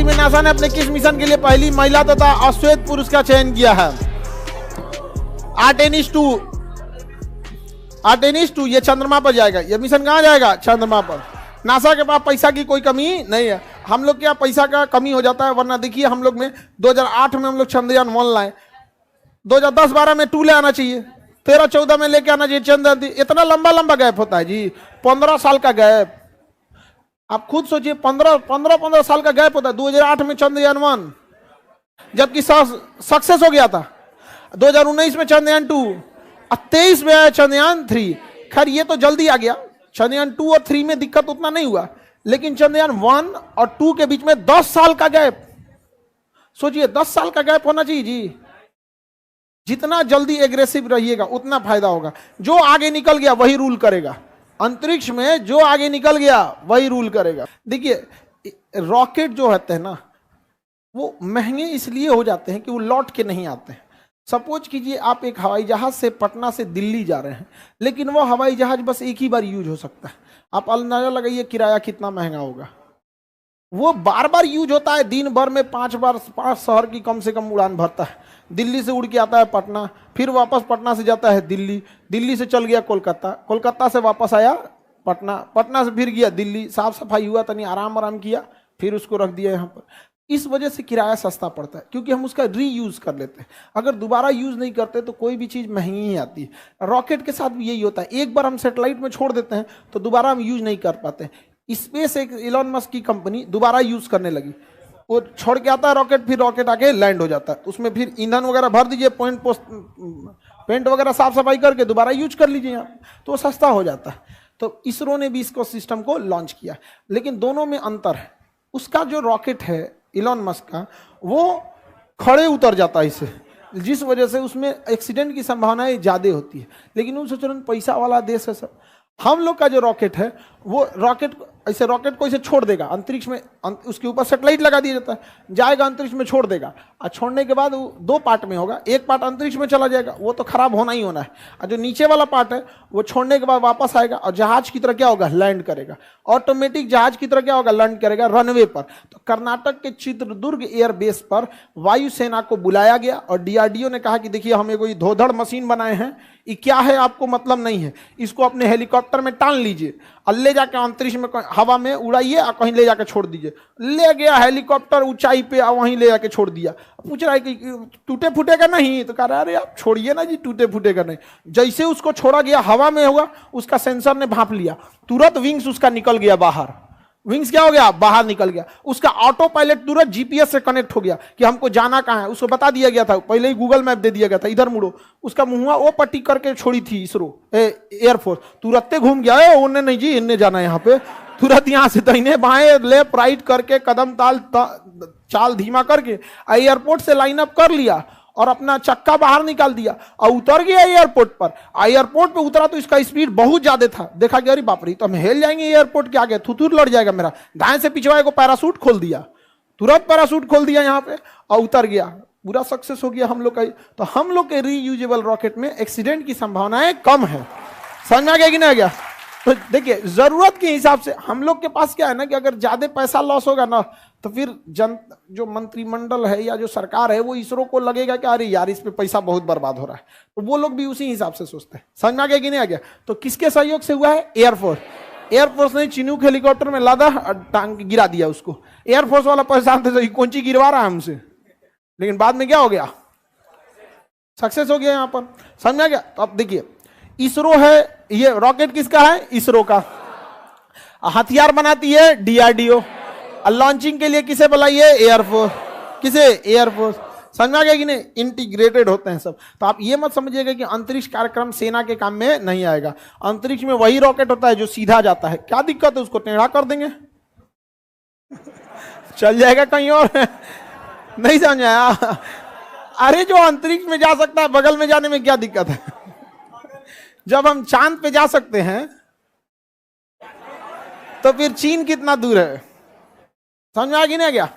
हाल ही में नासा ने अपने किस मिशन के लिए पहली महिला तथा अश्वेत पुरुष का चयन किया है? आर्टेमिस 2। आर्टेमिस 2 ये चंद्रमा पर जाएगा। ये मिशन कहां जाएगा? चंद्रमा पर। नासा के पास पैसा की कोई कमी नहीं है। हम लोग क्या पैसा का कमी हो जाता है, वरना देखिए हम लोग में 2008 में हम लोग चंद्रयान 1 लाए, 2010-12 में 2 ले आना चाहिए, 13-14 में लेके आना चाहिए चंद्रयान। इतना लंबा लंबा गैप होता है जी, 15 साल का गैप। आप खुद सोचिए, 15 साल का गैप होता है। 2008 में चंद्रयान 1 जबकि सक्सेस हो गया था, 2019 में चंद्रयान 2 और 23 में आया चंद्रयान 3। खैर ये तो जल्दी आ गया, चंद्रयान 2 और 3 में दिक्कत उतना नहीं हुआ, लेकिन चंद्रयान 1 और 2 के बीच में 10 साल का गैप। सोचिए 10 साल का गैप होना चाहिए जी। जितना जल्दी एग्रेसिव रहिएगा उतना फायदा होगा। जो आगे निकल गया वही रूल करेगा। अंतरिक्ष में जो आगे निकल गया वही रूल करेगा। देखिए रॉकेट जो होते हैं ना, वो महंगे इसलिए हो जाते हैं कि वो लौट के नहीं आते हैं। सपोज कीजिए आप एक हवाई जहाज से पटना से दिल्ली जा रहे हैं, लेकिन वो हवाई जहाज बस एक ही बार यूज हो सकता है। आप अंदाजा लगाइए किराया कितना महंगा होगा। वो बार बार यूज होता है, दिन भर में 5 शहर की कम से कम उड़ान भरता है। दिल्ली से उड़ के आता है पटना, फिर वापस पटना से जाता है दिल्ली, दिल्ली से चल गया कोलकाता, कोलकाता से वापस आया पटना, पटना से फिर गया दिल्ली, साफ सफाई हुआ, तनी आराम किया, फिर उसको रख दिया यहाँ पर। इस वजह से किराया सस्ता पड़ता है, क्योंकि हम उसका रीयूज कर लेते हैं। अगर दोबारा यूज नहीं करते तो कोई भी चीज़ महंगी ही आती है। रॉकेट के साथ भी यही होता है, एक बार हम सैटेलाइट में छोड़ देते हैं तो दोबारा हम यूज नहीं कर पाते। स्पेस एक इलॉन मस्क की कंपनी दोबारा यूज करने लगी, वो छोड़ के आता है रॉकेट, फिर रॉकेट आके लैंड हो जाता है, उसमें फिर ईंधन वगैरह भर दीजिए, पेंट वगैरह साफ सफाई करके दोबारा यूज कर लीजिए यहाँ, तो वो सस्ता हो जाता है। तो इसरो ने भी इसको सिस्टम को लॉन्च किया, लेकिन दोनों में अंतर है। उसका जो रॉकेट है इलॉन मस्क का, वो खड़े उतर जाता है इससे, जिस वजह से उसमें एक्सीडेंट की संभावनाएं ज़्यादा होती है। लेकिन उन सोच रहे पैसा वाला देश है सब। हम लोग का जो रॉकेट है वो रॉकेट को ऐसे छोड़ देगा अंतरिक्ष में, उसके ऊपर सैटेलाइट लगा दिया जाता है, जाएगा अंतरिक्ष में छोड़ देगा, और छोड़ने के बाद वो 2 पार्ट में होगा। एक पार्ट अंतरिक्ष में चला जाएगा, वो तो खराब होना ही होना है, और जो नीचे वाला पार्ट है वो छोड़ने के बाद वापस आएगा और जहाज की तरह क्या होगा, लैंड करेगा। ऑटोमेटिक जहाज की तरह क्या होगा, लैंड करेगा रनवे पर। तो कर्नाटक के चित्रदुर्ग एयरबेस पर वायुसेना को बुलाया गया और डीआरडीओ ने कहा कि देखिए हम कोई धोधड़ मशीन बनाए हैं, ये क्या है आपको मतलब नहीं है, इसको अपने हेलीकॉप्टर में टान लीजिए और ले जाकर अंतरिक्ष में हवा में उड़ाइए और कहीं ले जाकर छोड़ दीजिए। ले गया हेलीकॉप्टर ऊंचाई पे और वहीं ले जाके छोड़ दिया। पूछ रहा है कि टूटे फूटेगा नहीं, तो कह रहा है अरे आप छोड़िए ना जी, टूटे फूटेगा नहीं। जैसे उसको छोड़ा गया हवा में होगा, उसका सेंसर ने भांप लिया, तुरंत विंग्स उसका निकल गया बाहर। विंग्स क्या हो गया, बाहर निकल गया। उसका ऑटो पायलट तुरंत जीपीएस से कनेक्ट हो गया कि हमको जाना कहाँ है, उसको बता दिया गया था, पहले ही गूगल मैप दे दिया गया था, इधर मुड़ो। उसका मुंह वो पट्टी करके छोड़ी थी इसरो एयरफोर्स, तुरंत घूम गया, उन्हें नहीं जी इन्हें जाना है यहाँ पे, तुरंत यहाँ से दाहिने बाएं लेफ्ट राइट करके कदम ताल चाल धीमा करके एयरपोर्ट से लाइन अप कर लिया और अपना चक्का बाहर निकाल दिया और उतर गया एयरपोर्ट पर। एयरपोर्ट पे उतरा तो इसका स्पीड बहुत ज्यादा था, देखा कि अरे बाप रे तो हम हिल जाएंगे एयरपोर्ट के आगे, थुथुर लड़ जाएगा मेरा। दाएं से पिछवाए को पैरासूट खोल दिया, तुरंत पैरासूट खोल दिया यहाँ पे और उतर गया, पूरा सक्सेस हो गया हम लोग का। तो हम लोग के रीयूजेबल रॉकेट में एक्सीडेंट की संभावनाएं कम है। समझ में आ गया कि नहीं आ गया? तो देखिए जरूरत के हिसाब से हम लोग के पास क्या है ना कि अगर ज्यादा पैसा लॉस होगा ना तो फिर जो मंत्रिमंडल है या जो सरकार है वो इसरो को लगेगा कि अरे यार इस पे पैसा बहुत बर्बाद हो रहा है, तो वो लोग भी उसी हिसाब से सोचते हैं। समझ में आ गया कि नहीं आ गया? तो किसके सहयोग से हुआ है? एयरफोर्स ने चिनूक हेलीकॉप्टर में लादा और टांग गिरा दिया उसको। एयरफोर्स वाला परेशान थे कौन सी गिरवा रहा है हमसे, लेकिन बाद में क्या हो गया, सक्सेस हो गया यहाँ पर। समझ में आ गया? तो अब देखिए इसरो है, ये रॉकेट किसका है? इसरो का। हथियार बनाती है डीआरडीओ, लॉन्चिंग के लिए किसे बुलाई है? एयरफोर्स। किसे? एयरफोर्स। समझ में आ गया कि नहीं? इंटीग्रेटेड होते हैं सब। तो आप ये मत समझिएगा कि अंतरिक्ष कार्यक्रम सेना के काम में नहीं आएगा। अंतरिक्ष में वही रॉकेट होता है जो सीधा जाता है, क्या दिक्कत है, उसको टेढ़ा कर देंगे चल जाएगा कहीं और नहीं समझ आया? अरे जो अंतरिक्ष में जा सकता है बगल में जाने में क्या दिक्कत है? जब हम चांद पे जा सकते हैं तो फिर चीन कितना दूर है? समझ में आ गया नहीं आ गया?